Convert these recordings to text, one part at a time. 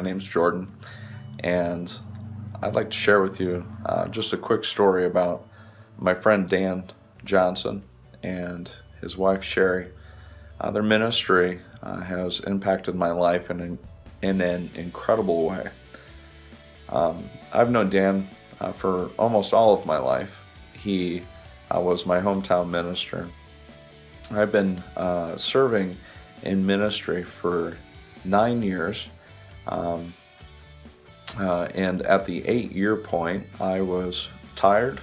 My name's Jordan, and I'd like to share with you just a quick story about my friend Dan Johnson and his wife Sherry. Their ministry has impacted my life in an incredible way. I've known Dan for almost all of my life. He was my hometown minister. I've been serving in ministry for 9 years. And at the 8-year point, I was tired,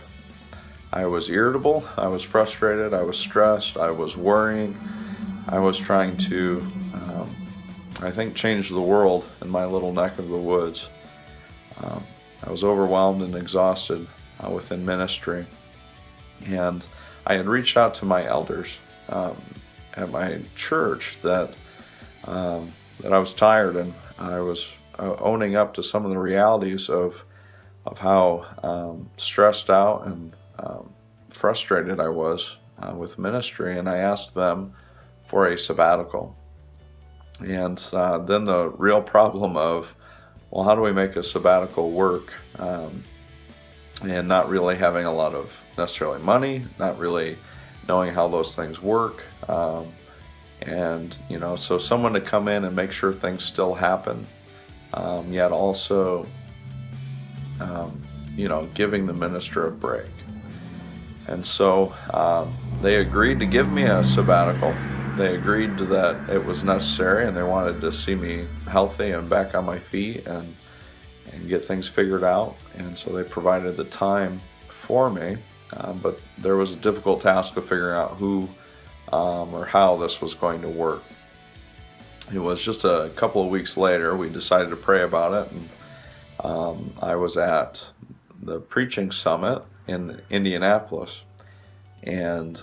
I was irritable, I was frustrated, I was stressed, I was worrying, I was trying to, I think, change the world in my little neck of the woods. I was overwhelmed and exhausted within ministry, and I had reached out to my elders at my church that I was tired, and I was owning up to some of the realities of how stressed out and frustrated I was with ministry, and I asked them for a sabbatical. And then the real problem of, well, how do we make a sabbatical work? And not really having a lot of necessarily money, not really knowing how those things work. And, so someone to come in and make sure things still happen, yet also, giving the minister a break. And so they agreed to give me a sabbatical. They agreed that it was necessary, and they wanted to see me healthy and back on my feet and get things figured out. And so they provided the time for me, but there was a difficult task of figuring out who or how this was going to work. It was just a couple of weeks later we decided to pray about it, and I was at the preaching summit in Indianapolis, and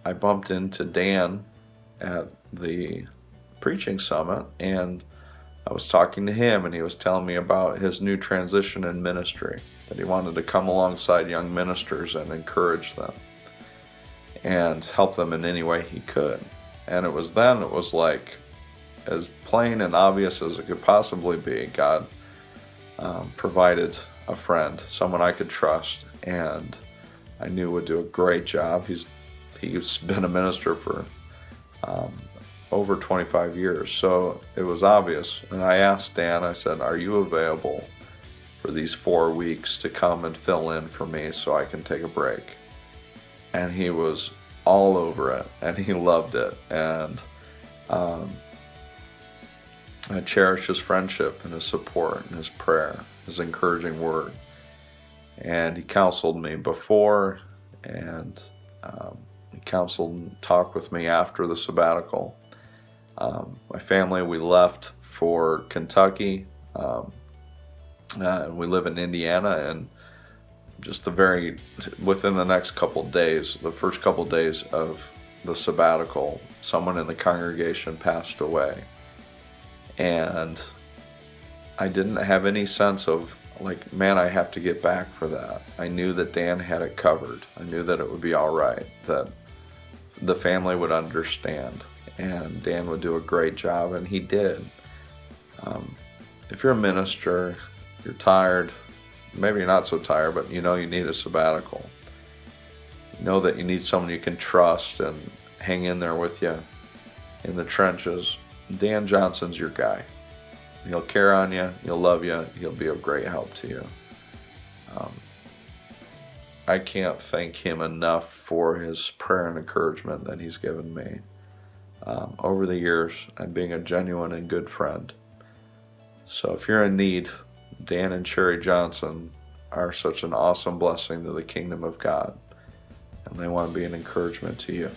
I bumped into Dan at the preaching summit, and I was talking to him, and he was telling me about his new transition in ministry, that he wanted to come alongside young ministers and encourage them and help them in any way he could. And it was like as plain and obvious as it could possibly be. God provided a friend, someone I could trust, and I knew would do a great job. He's been a minister for over 25 years, so it was obvious. And I asked Dan, I said, are you available for these 4 weeks to come and fill in for me so I can take a break? And he was all over it, and he loved it. And I cherish his friendship and his support and his prayer, his encouraging word. And he counseled me before, and he counseled and talked with me after the sabbatical. My family, we left for Kentucky, and we live in Indiana, and just within the next couple days, the first couple days of the sabbatical, someone in the congregation passed away. And I didn't have any sense of, like, man, I have to get back for that. I knew that Dan had it covered. I knew that it would be all right, that the family would understand, and Dan would do a great job, and he did. If you're a minister, you're tired, maybe you're not so tired, but you need a sabbatical. You know that you need someone you can trust and hang in there with you in the trenches. Dan Johnson's your guy. He'll care on you, he'll love you, he'll be of great help to you. I can't thank him enough for his prayer and encouragement that he's given me over the years, and being a genuine and good friend. So if you're in need, Dan and Sherry Johnson are such an awesome blessing to the kingdom of God, and they want to be an encouragement to you.